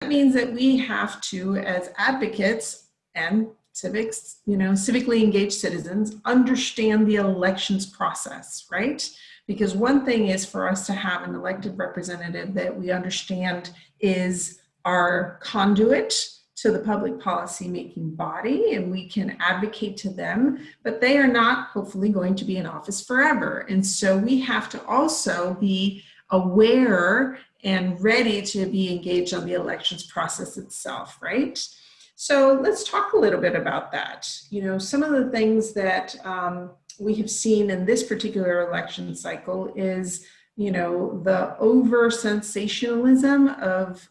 means that we have to, as advocates and civically engaged citizens, understand the elections process, right? Because one thing is for us to have an elected representative that we understand is our conduit to the public policy making body, and we can advocate to them, but they are not hopefully going to be in office forever. And so we have to also be aware and ready to be engaged on the elections process itself, right? So let's talk a little bit about that. You know, some of the things that we have seen in this particular election cycle is, you know, the over sensationalism of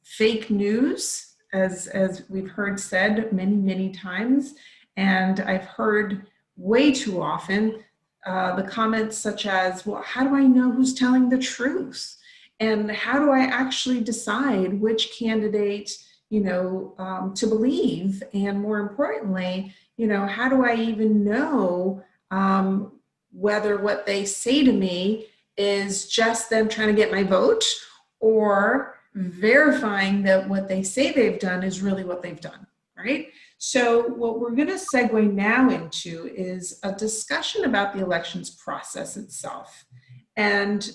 fake news, as we've heard said many, many times. And I've heard way too often the comments such as, well, how do I know who's telling the truth? And how do I actually decide which candidate, you know, to believe? And more importantly, you know, how do I even know whether what they say to me is just them trying to get my vote, or verifying that what they say they've done is really what they've done, right? So what we're going to segue now into is a discussion about the elections process itself. And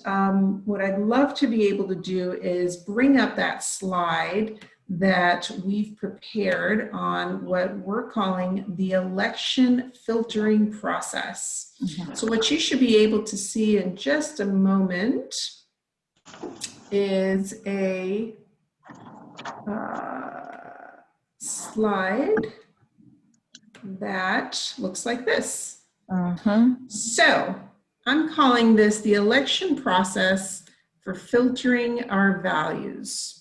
what I'd love to be able to do is bring up that slide that we've prepared on what we're calling the election filtering process. Mm-hmm. So what you should be able to see in just a moment is a slide that looks like this. So I'm calling this the election process for filtering our values.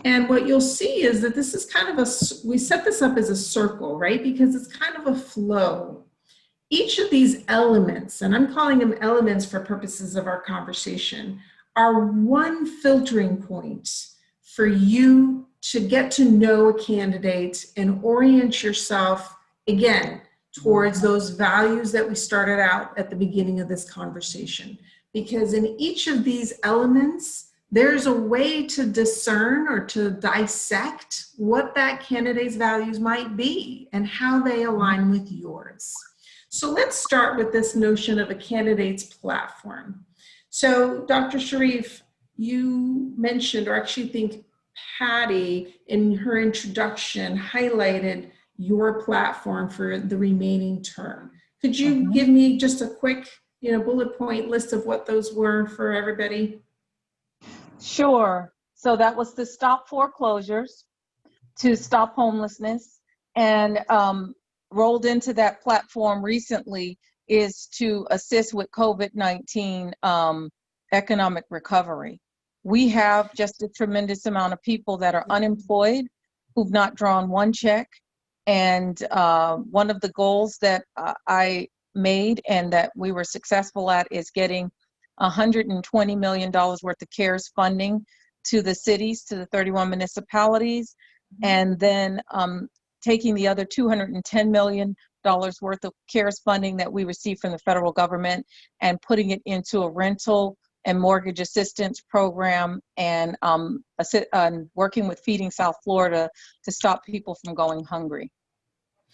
And what you'll see is that this is kind of we set this up as a circle, right? Because it's kind of a flow. Each of these elements, and I'm calling them elements for purposes of our conversation, are one filtering point for you to get to know a candidate and orient yourself, again, towards those values that we started out at the beginning of this conversation. Because in each of these elements, there's a way to discern or to dissect what that candidate's values might be and how they align with yours. So let's start with this notion of a candidate's platform. So Dr. Sharief, you mentioned, or actually think Patty in her introduction highlighted your platform for the remaining term. Could you give me just a quick, you know, bullet point list of what those were for everybody? Sure. So that was to stop foreclosures, to stop homelessness, and rolled into that platform recently is to assist with COVID-19 economic recovery. We have just a tremendous amount of people that are unemployed, who've not drawn one check. And one of the goals that I made and that we were successful at is getting $120 million worth of CARES funding to the cities, to the 31 municipalities, and then taking the other $210 million worth of CARES funding that we received from the federal government and putting it into a rental and mortgage assistance program, and working with Feeding South Florida to stop people from going hungry.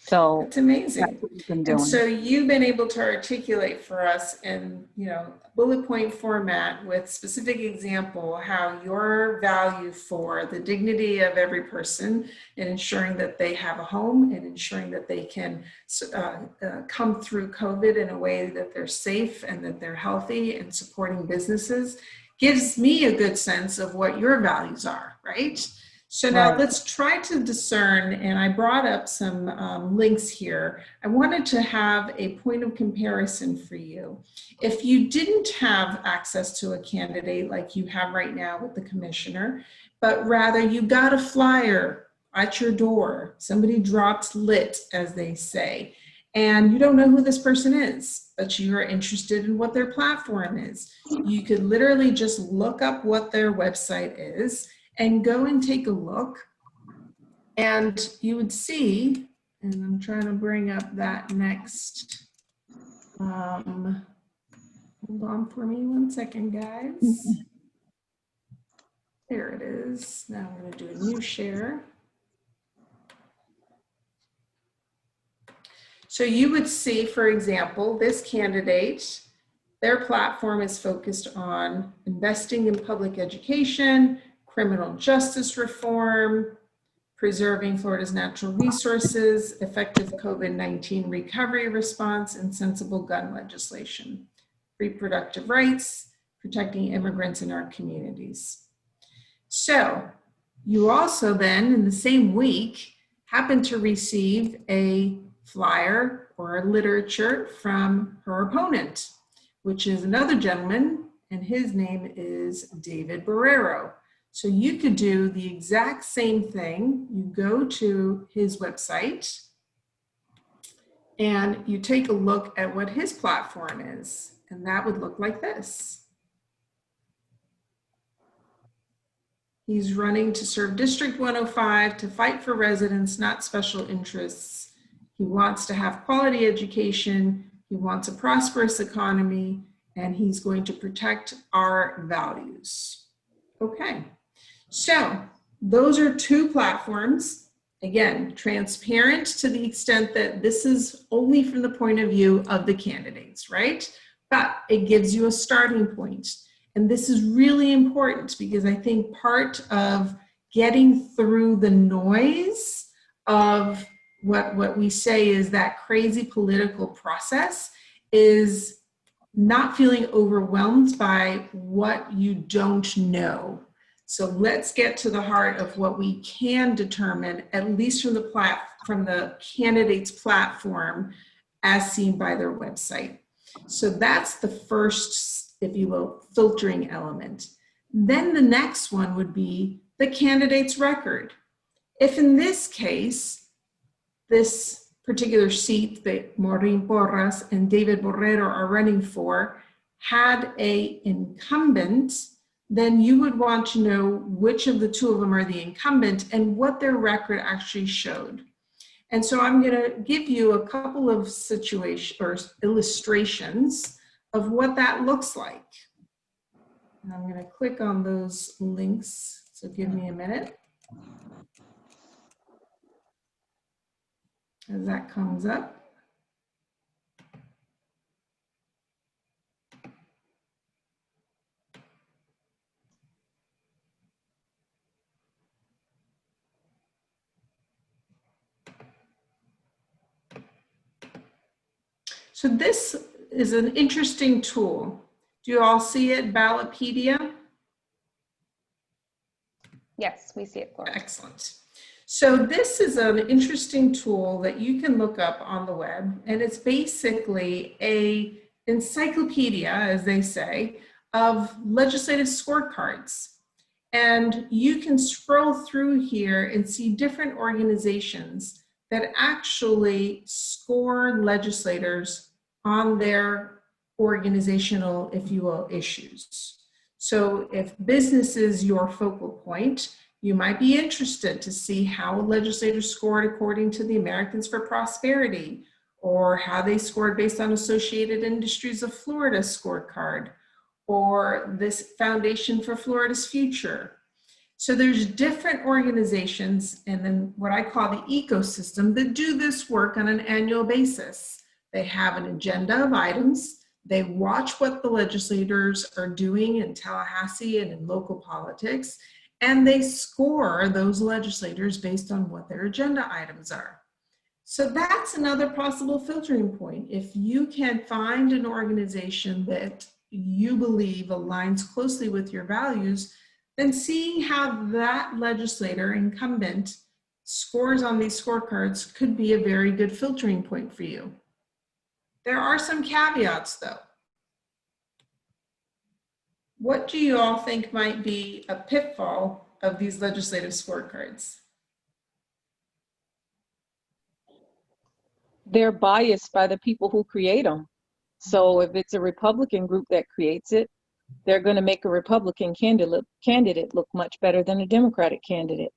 So it's amazing. That's what we've been doing. And so you've been able to articulate for us in, you know, bullet point format with specific example how your value for the dignity of every person and ensuring that they have a home and ensuring that they can come through COVID in a way that they're safe and that they're healthy and supporting businesses gives me a good sense of what your values are, right? So now let's try to discern, and I brought up some links here. I wanted to have a point of comparison for you. If you didn't have access to a candidate like you have right now with the commissioner, but rather you got a flyer at your door, somebody dropped lit, as they say, and you don't know who this person is, but you are interested in what their platform is, you could literally just look up what their website is and go and take a look, and you would see, and I'm trying to bring up that next, hold on for me one second, guys. There it is. Now I'm going to do a new share. So you would see, for example, this candidate, their platform is focused on investing in public education, criminal justice reform, preserving Florida's natural resources, effective COVID-19 recovery response, and sensible gun legislation, reproductive rights, protecting immigrants in our communities. So you also then, in the same week, happen to receive a flyer or a literature from her opponent, which is another gentleman, and his name is David Borrero. So you could do the exact same thing. You go to his website and you take a look at what his platform is, and that would look like this. He's running to serve District 105 to fight for residents, not special interests. He wants to have quality education. He wants a prosperous economy, and he's going to protect our values. Okay, so those are two platforms. Again, transparent to the extent that this is only from the point of view of the candidates, right? But it gives you a starting point. And this is really important because I think part of getting through the noise of what we say is that crazy political process is not feeling overwhelmed by what you don't know. So let's get to the heart of what we can determine, at least from the candidate's platform as seen by their website. So that's the first, if you will, filtering element. Then the next one would be the candidate's record. If in this case, this particular seat that Maureen Porras and David Borrero are running for had an incumbent, then you would want to know which of the two of them are the incumbent and what their record actually showed. And so I'm going to give you a couple of situations or illustrations of what that looks like. And I'm going to click on those links, so give me a minute as that comes up. So this is an interesting tool. Do you all see it, Ballotpedia? Yes, we see it, Gloria. Excellent. So this is an interesting tool that you can look up on the web, and it's basically an encyclopedia, as they say, of legislative scorecards. And you can scroll through here and see different organizations that actually score legislators on their organizational, if you will, issues. So if business is your focal point, you might be interested to see how legislators scored according to the Americans for Prosperity, or how they scored based on Associated Industries of Florida scorecard, or this Foundation for Florida's Future. So there's different organizations and then what I call the ecosystem that do this work on an annual basis. They have an agenda of items. They watch what the legislators are doing in Tallahassee and in local politics, and they score those legislators based on what their agenda items are. So that's another possible filtering point. If you can find an organization that you believe aligns closely with your values, then seeing how that legislator incumbent scores on these scorecards could be a very good filtering point for you. There are some caveats though. What do you all think might be a pitfall of these legislative scorecards? They're biased by the people who create them. So if it's a Republican group that creates it, they're going to make a Republican candidate look much better than a Democratic candidate.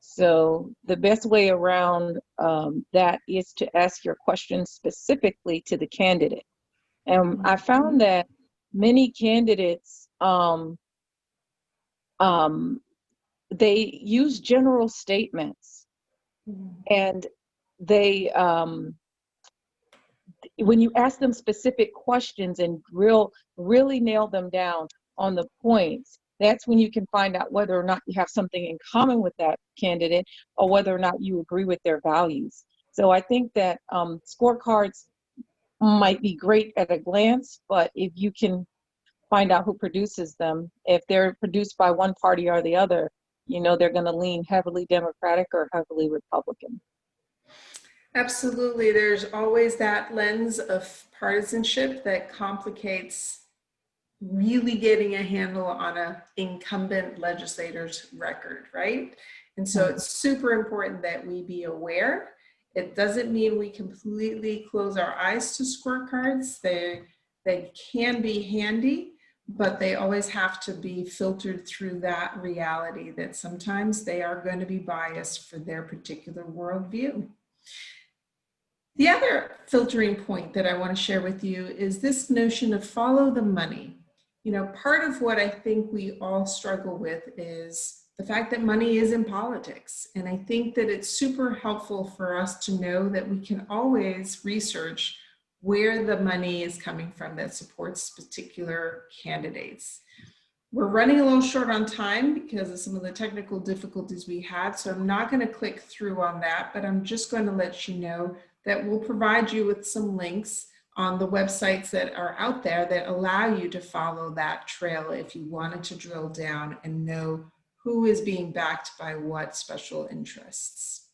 So the best way around that is to ask your questions specifically to the candidate. And I found that many candidates they use general statements, and they, when you ask them specific questions and really nail them down on the points, that's when you can find out whether or not you have something in common with that candidate or whether or not you agree with their values. So I think that scorecards might be great at a glance, but if you can find out who produces them, if they're produced by one party or the other, you know they're going to lean heavily Democratic or heavily Republican. Absolutely. There's always that lens of partisanship that complicates really getting a handle on an incumbent legislator's record, right? And so it's super important that we be aware. It doesn't mean we completely close our eyes to scorecards. They can be handy, but they always have to be filtered through that reality that sometimes they are going to be biased for their particular worldview. The other filtering point that I want to share with you is this notion of follow the money. You know, part of what I think we all struggle with is the fact that money is in politics. And I think that it's super helpful for us to know that we can always research where the money is coming from that supports particular candidates. We're running a little short on time because of some of the technical difficulties we had, so I'm not going to click through on that, but I'm just going to let you know that we'll provide you with some links on the websites that are out there that allow you to follow that trail if you wanted to drill down and know who is being backed by what special interests.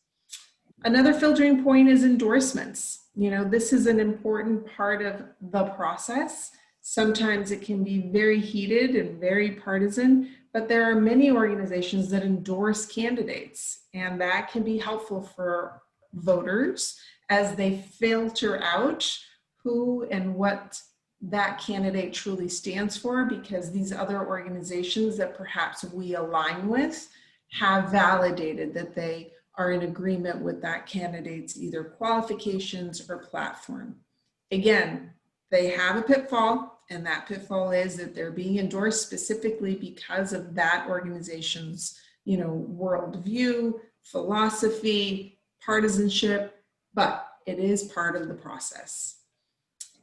Another filtering point is endorsements. You know, this is an important part of the process. Sometimes it can be very heated and very partisan, but there are many organizations that endorse candidates, and that can be helpful for voters as they filter out who and what that candidate truly stands for, because these other organizations that perhaps we align with have validated that they are in agreement with that candidate's either qualifications or platform. Again, they have a pitfall, and that pitfall is that they're being endorsed specifically because of that organization's, you know, worldview, philosophy, partisanship, but it is part of the process.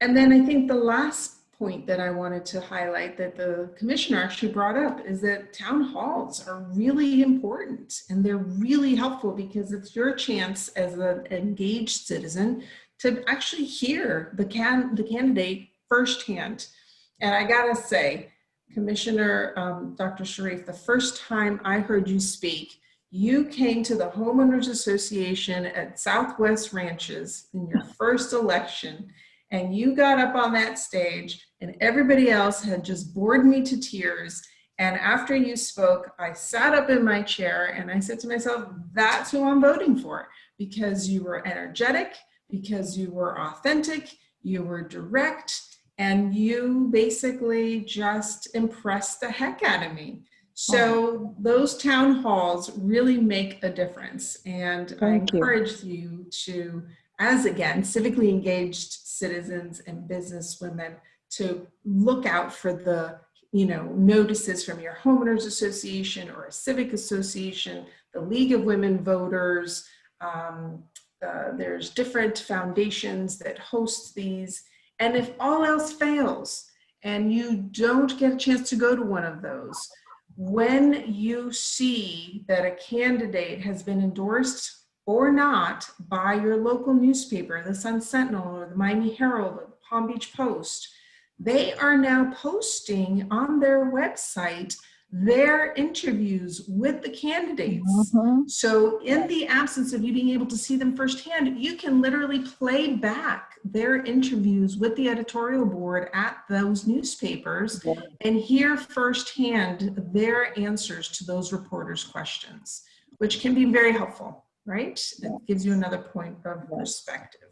And then I think the last point that I wanted to highlight that the commissioner actually brought up is that town halls are really important, and they're really helpful because it's your chance as an engaged citizen to actually hear the candidate firsthand. And I gotta say, Commissioner Dr. Sharief, the first time I heard you speak, you came to the Homeowners Association at Southwest Ranches in your first election, and you got up on that stage and everybody else had just bored me to tears. And after you spoke, I sat up in my chair and I said to myself, that's who I'm voting for, because you were energetic, because you were authentic, you were direct, and you basically just impressed the heck out of me. So those town halls really make a difference. And I encourage you to, as again, civically engaged citizens and businesswomen, to look out for the, you know, notices from your homeowners association or a civic association, the League of Women Voters. There's different foundations that host these. And if all else fails and you don't get a chance to go to one of those, when you see that a candidate has been endorsed or not by your local newspaper, the Sun Sentinel or the Miami Herald or the Palm Beach Post, they are now posting on their website their interviews with the candidates. So in the absence of you being able to see them firsthand, you can literally play back their interviews with the editorial board at those newspapers and hear firsthand their answers to those reporters' questions, which can be very helpful, right? It gives you another point of perspective.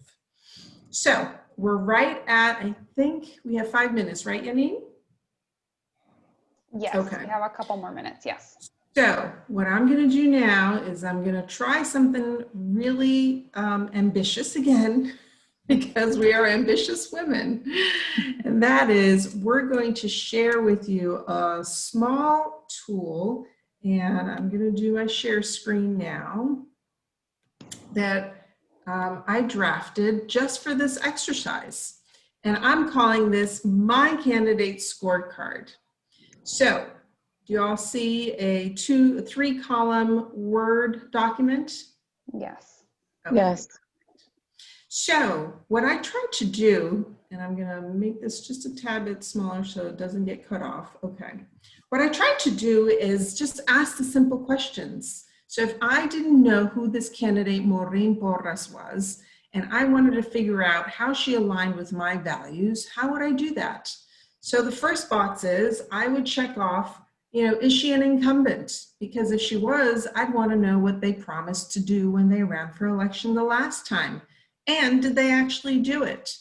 So we're right at, I think we have 5 minutes, right, Yanine? Yes, okay. We have a couple more minutes, yes. So what I'm gonna do now is I'm gonna try something really ambitious again, because we are ambitious women. And that is, we're going to share with you a small tool and I'm going to do my share screen now, that I drafted just for this exercise. And I'm calling this My Candidate Scorecard. So, do you all see a 3-column Word document? Yes. Okay. Yes. So what I tried to do, and I'm going to make this just a tad bit smaller so it doesn't get cut off. Okay. What I tried to do is just ask the simple questions. So if I didn't know who this candidate Maureen Porras was, and I wanted to figure out how she aligned with my values, how would I do that? So the first box is I would check off, is she an incumbent? Because if she was, I'd want to know what they promised to do when they ran for election the last time. And did they actually do it?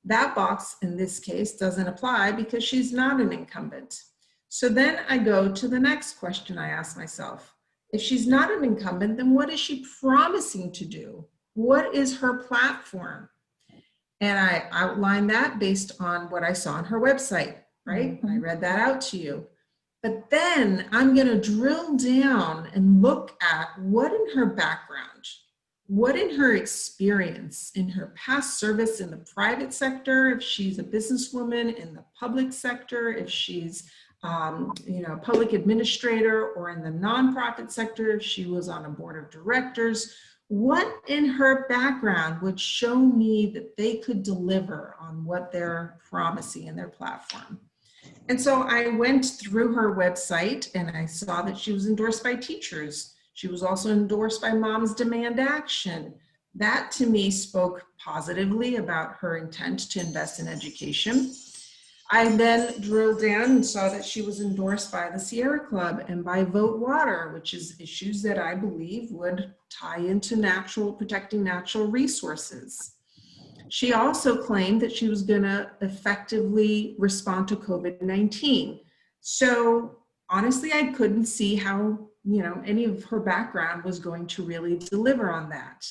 That box in this case doesn't apply because she's not an incumbent. So then I go to the next question I ask myself. If she's not an incumbent, then what is she promising to do? What is her platform? And I outline that based on what I saw on her website, right? Mm-hmm. I read that out to you. But then I'm going to drill down and look at what in her background, what in her experience, in her past service in the private sector, if she's a businesswoman in the public sector, if she's a public administrator, or in the nonprofit sector, if she was on a board of directors, what in her background would show me that they could deliver on what they're promising in their platform? And so I went through her website and I saw that she was endorsed by teachers. She was also endorsed by Moms Demand Action. That to me spoke positively about her intent to invest in education. I then drilled down and saw that she was endorsed by the Sierra Club and by Vote Water, which is issues that I believe would tie into protecting natural resources. She also claimed that she was going to effectively respond to COVID-19. So honestly, I couldn't see how, any of her background was going to really deliver on that.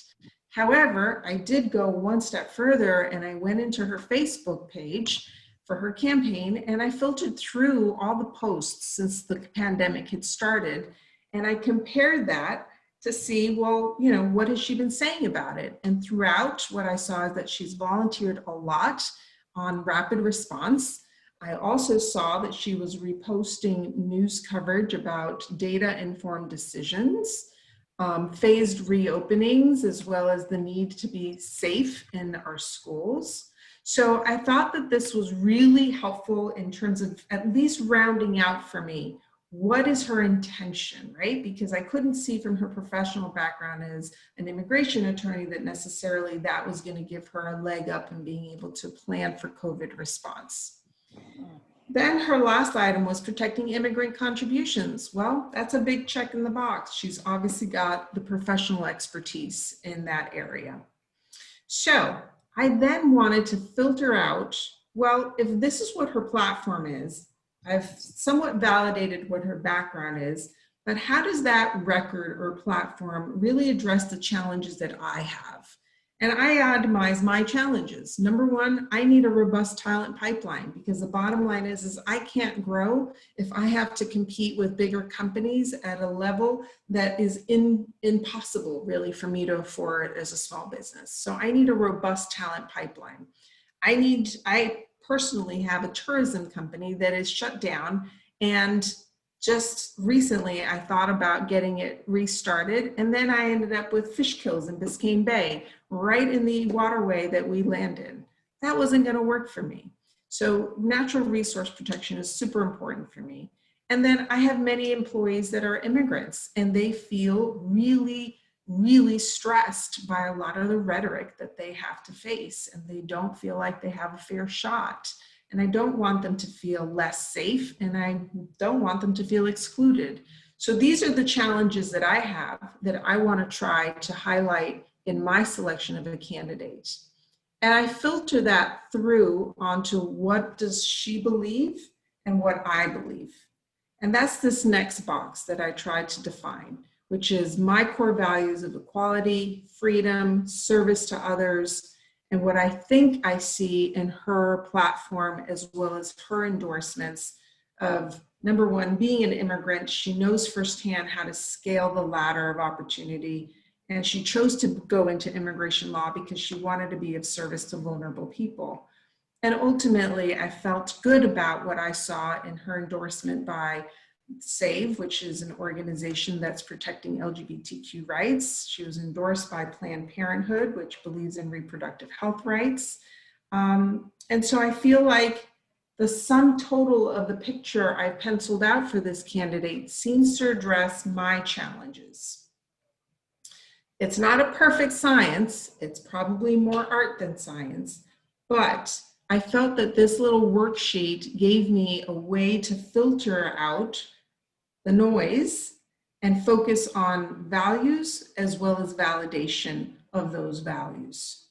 However, I did go one step further and I went into her Facebook page for her campaign and I filtered through all the posts since the pandemic had started. And I compared that to see, well, what has she been saying about it? And throughout, what I saw is that she's volunteered a lot on rapid response. I also saw that she was reposting news coverage about data-informed decisions, phased reopenings, as well as the need to be safe in our schools. So I thought that this was really helpful in terms of at least rounding out for me what is her intention, right? Because I couldn't see from her professional background as an immigration attorney that necessarily that was going to give her a leg up in being able to plan for COVID response. Then her last item was protecting immigrant contributions. Well, that's a big check in the box. She's obviously got the professional expertise in that area. So I then wanted to filter out, well, if this is what her platform is, I've somewhat validated what her background is, but how does that record or platform really address the challenges that I have? And I itemize my challenges. Number one, I need a robust talent pipeline because the bottom line is I can't grow if I have to compete with bigger companies at a level that is impossible really for me to afford as a small business. So I need a robust talent pipeline. I personally have a tourism company that is shut down, and just recently I thought about getting it restarted, and then I ended up with fish kills in Biscayne Bay, right in the waterway that we land in. That wasn't going to work for me. So natural resource protection is super important for me. And then I have many employees that are immigrants, and they feel really stressed by a lot of the rhetoric that they have to face, and they don't feel like they have a fair shot. And I don't want them to feel less safe, and I don't want them to feel excluded. So these are the challenges that I have that I want to try to highlight in my selection of a candidate. And I filter that through onto what does she believe and what I believe. And that's this next box that I tried to define, which is my core values of equality, freedom, service to others, and what I think I see in her platform as well as her endorsements of, number one, being an immigrant. She knows firsthand how to scale the ladder of opportunity. And she chose to go into immigration law because she wanted to be of service to vulnerable people. And ultimately, I felt good about what I saw in her endorsement by SAVE, which is an organization that's protecting LGBTQ rights. She was endorsed by Planned Parenthood, which believes in reproductive health rights. And so I feel like the sum total of the picture I penciled out for this candidate seems to address my challenges. It's not a perfect science. It's probably more art than science, but I felt that this little worksheet gave me a way to filter out the noise and focus on values as well as validation of those values.